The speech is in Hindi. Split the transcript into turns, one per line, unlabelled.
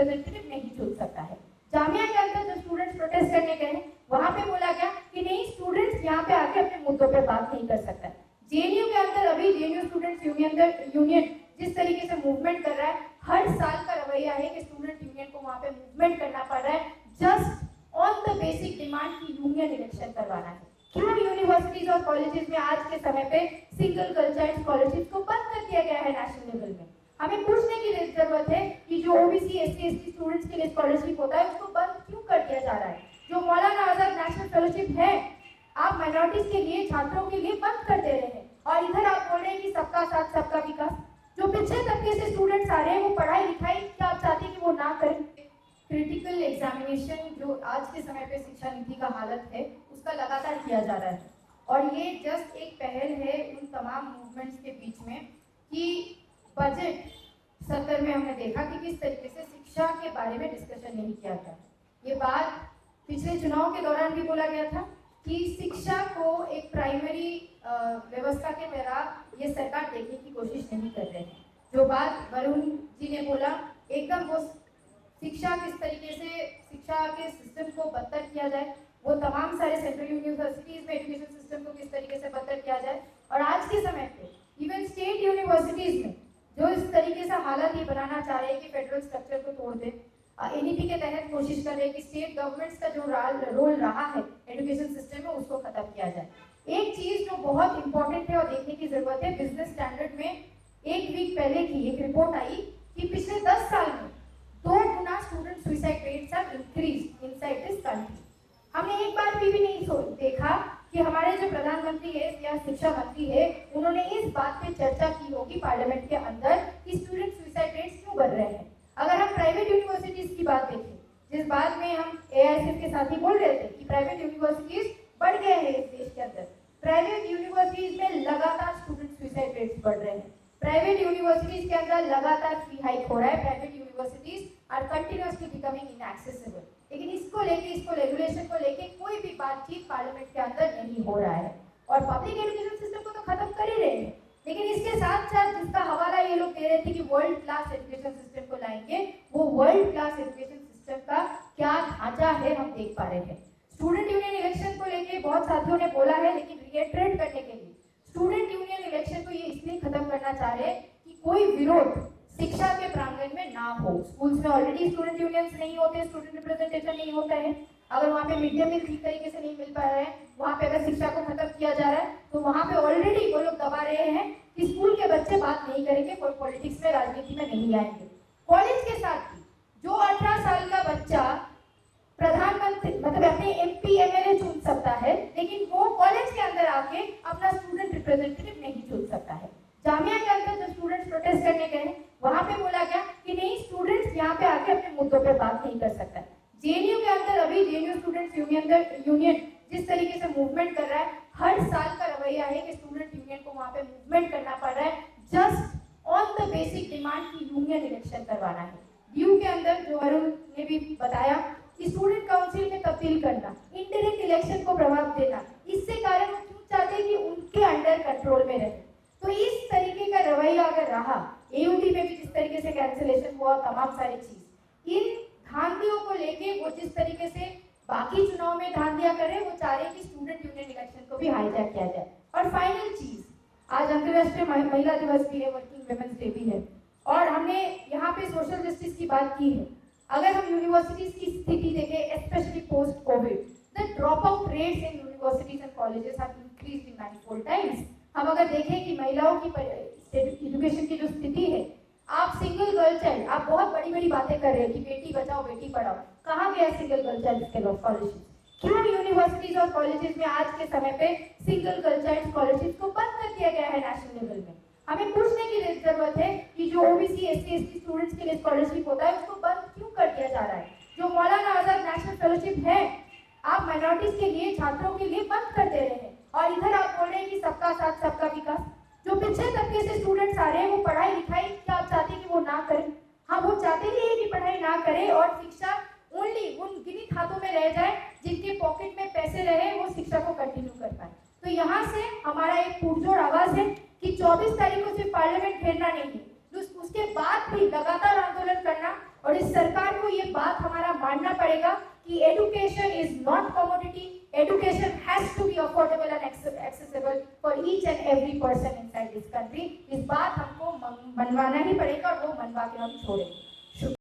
रिप्रेजेंटेटिव नहीं चुन सकता है। जामिया के अंदर जो स्टूडेंट्स प्रोटेस्ट करने गए वहां पे बोला गया कि नहीं, स्टूडेंट्स यहाँ पे आके अपने मुद्दों पे बात नहीं कर सकता। जेएनयू के अंदर अभी जेएनयू स्टूडेंट्स यूनियन जिस तरीके से मूवमेंट कर रहा है, हर साल का रवैया है कि स्टूडेंट यूनियन को वहां पे मूवमेंट करना पड़ रहा है just on the basic demand की यूनियन इलेक्शन करवाना है। क्यों यूनिवर्सिटीज और कॉलेजेस में आज के समय पे सिंगल कल्चर स्कॉलरशिप को बंद कर दिया गया है नेशनल लेवल में? हमें पूछने की जरूरत है कि जो ओबीसी एससी एसटी स्टूडेंट्स के लिए स्कॉलरशिप होता है उसको बंद क्यों कर दिया जा रहा है? जो मौलाना आजाद नेशनल फेलोशिप है, आप माइनॉरिटीज के लिए, छात्रों के लिए बंद कर दे रहे हैं, और इधर आप बोल रहे हैं कि सबका साथ सबका विकास। जो पिछले तबके से स्टूडेंट्स आ रहे हैं वो पढ़ाई लिखाई क्या आप चाहते हैं कि वो ना करें? क्रिटिकल एग्जामिनेशन जो आज के समय पे शिक्षा नीति का हालत है उसका लगातार किया जा रहा है, और ये जस्ट एक पहल है उन तमाम मूवमेंट्स के बीच में कि बजट सत्र में हमने देखा कि किस तरीके से शिक्षा के बारे में डिस्कशन नहीं किया गया। ये बात पिछले चुनाव के दौरान भी बोला गया था कि शिक्षा को एक प्राइमरी व्यवस्था के तरह ये सरकार देखने की कोशिश नहीं कर रहे हैं। जो बात वरुण जी ने बोला, एकदम वो शिक्षा किस तरीके से शिक्षा के सिस्टम को बदतर किया जाए, वो तमाम सारे सेंट्रल यूनिवर्सिटीज में एजुकेशन सिस्टम को किस तरीके से बदतर किया जाए, और आज के समय पे इवन स्टेट यूनिवर्सिटीज में जो इस तरीके से हालत ये बनाना चाह रहे हैं कि फेडरल स्ट्रक्चर को तोड़ दे, एनईपी के तहत कोशिश कर रहे हैं कि स्टेट गवर्नमेंट्स का जो रोल रहा है एजुकेशन सिस्टम में उसको खत्म किया जाए। एक चीज जो बहुत इंपॉर्टेंट है और देखने की जरूरत है, बिजनेस स्टैंडर्ड में एक वीक पहले की एक रिपोर्ट आई कि पिछले 10 साल में 2 गुना student suicide rates have increased inside this country. हमने एक बार भी नहीं देखा कि हमारे जो प्रधानमंत्री है या शिक्षा मंत्री है उन्होंने इस बात पे चर्चा की होगी पार्लियामेंट के अंदर कि स्टूडेंट सुसाइड रेट्स क्यों बढ़ रहे हैं। अगर हम प्राइवेट यूनिवर्सिटीज की बात देखें, जिस बात में हम एआईएसएफ के साथ ही बोल रहे थे कि प्राइवेट यूनिवर्सिटीज बढ़ गए हैं इस देश के अंदर, प्राइवेट यूनिवर्सिटीज में लगातार स्टूडेंट सुसाइड रेट्स बढ़ रहे हैं। प्राइवेट यूनिवर्सिटीज के अंदर लगातार फी हाइक हो रहा है। Private universities are continuously becoming inaccessible, लेकिन इसको रेगुलेशन को लेके कोई भी बातचीत पार्लियामेंट के अंदर नहीं हो रहा है। और पब्लिक एजुकेशन सिस्टम को तो खत्म कर ही रहे हैं, लेकिन इसके साथ साथ जिसका हवाला ये लोग दे रहे थे कि वर्ल्ड क्लास एजुकेशन सिस्टम को लाएंगे, वो वर्ल्ड क्लास एजुकेशन सिस्टम का क्या ढांचा है हम देख पा रहे हैं। स्टूडेंट यूनियन इलेक्शन को लेके बहुत साथियों ने बोला है, लेकिन रिएटरेट करने के लिए स्टूडेंट यूनियन इलेक्शन को ये इसलिए खत्म करना चाह रहे हैं कि कोई विरोध शिक्षा के प्रांगण में ना हो। स्कूल्स में ऑलरेडी स्टूडेंट यूनियंस नहीं होते, स्टूडेंट रिप्रेजेंटेशन नहीं होता है। अगर वहाँ पे मिड डे मील ठीक तरीके से नहीं मिल पा रहा है, वहाँ पे अगर शिक्षा को खत्म किया जा रहा है, तो वहाँ पे ऑलरेडी वो लोग दबा रहे हैं कि स्कूल के बच्चे बात नहीं करेंगे, कोई पॉलिटिक्स में, राजनीति में नहीं आएंगे। कॉलेज के साथ भी जो 18 साल का बच्चा प्रधानमंत्री मतलब अपने एमपी एमएलए चुन सकता है, लेकिन वो कॉलेज के अंदर आके अपना स्टूडेंट रिप्रेजेंटेटिव नहीं चुन सकता है। जामिया के अंदर जो स्टूडेंट्स प्रोटेस्ट करने गए वहां पे बोला गया कि नहीं, स्टूडेंट्स यहाँ पे आके अपने मुद्दों पे बात नहीं कर सकता। जेएनयू के अंदर अभी जेएनयू स्टूडेंट्स यूनियन जिस तरीके से मूवमेंट कर रहा है, हर साल का रवैया है कि स्टूडेंट यूनियन को वहां पे मूवमेंट करना पड़ रहा है just on the basic demand की यूनियन इलेक्शन करवाना है। ड्यू के अंदर जो अरुण ने भी बताया, स्टूडेंट काउंसिल में तब्दील करना, इंडायरेक्ट इलेक्शन को प्रभाव देना, इससे कारण वो क्यों चाहते हैं कि उनके अंडर कंट्रोल में रहे। तो इस तरीके का रवैया अगर रहा, एयूटी में भी जिस तरीके से कैंसिलेशन हुआ, तमाम सारी चीज, इन धांधियों को लेके वो जिस तरीके से बाकी चुनाव में धांधिया कर रहे हैं, वो चाह रहे हैं कि स्टूडेंट यूनियन इलेक्शन को भी हाईजैक किया जाए। और फाइनल चीज, आज अंतर्राष्ट्रीय महिला दिवस भी है, वर्किंग वुमेन्स डे भी है, और हमने यहाँ पे सोशल जस्टिस की बात की है। अगर हम यूनिवर्सिटीज की स्थिति देखें, specially post Covid, the drop out rates in universities and colleges have increased in manifold times. हम अगर देखें कि महिलाओं की एजुकेशन की जो स्थिति है, आप सिंगल गर्ल चाइल्ड, आप बहुत बड़ी बड़ी बातें कर रहे हैं कि बेटी बचाओ बेटी पढ़ाओ, कहाँ गया सिंगल गर्ल चाइल्ड स्कॉलरशिप? क्यों यूनिवर्सिटीज और कॉलेजेस में आज के समय पे सिंगल गर्ल चाइल्ड स्कॉलरशिप को बंद कर दिया गया है नेशनल लेवल में? हमें पूछने की जरूरत है कि जो ओबीसी एससी एसटी स्टूडेंट्स के लिए स्कॉलरशिप होता है उसको बंद क्यों कर दिया जा रहा है? जो मौलाना आजाद नेशनल फेलोशिप है, आप माइनॉरिटीज के लिए, छात्रों के लिए बंद कर दे रहे हैं, और इधर आप बोल रहे हैं कि सबका साथ सबका विकास। जो पिछले तबके से स्टूडेंट्स आ रहे हैं वो पढ़ाई लिखाई क्या आप चाहते हैं कि वो ना करें? हाँ, वो चाहते ही है कि पढ़ाई ना करें और शिक्षा ओनली उन गिनी खातों में रह जाए जिनके पॉकेट में पैसे रहे, वो शिक्षा को कंटिन्यू कर पाए। तो यहाँ से हमारा एक पुरजोर आवाज है कि 24 तारीख को सिर्फ पार्लियामेंट घेरना नहीं है, उसके बाद भी लगातार आंदोलन करना और इस सरकार को ये बात हमारा मानना पड़ेगा कि education is not commodity, education has to be affordable and accessible for each and every person inside this country. इस बात हमको मनवाना ही पड़ेगा और वो मनवा के हम छोड़ेंगे।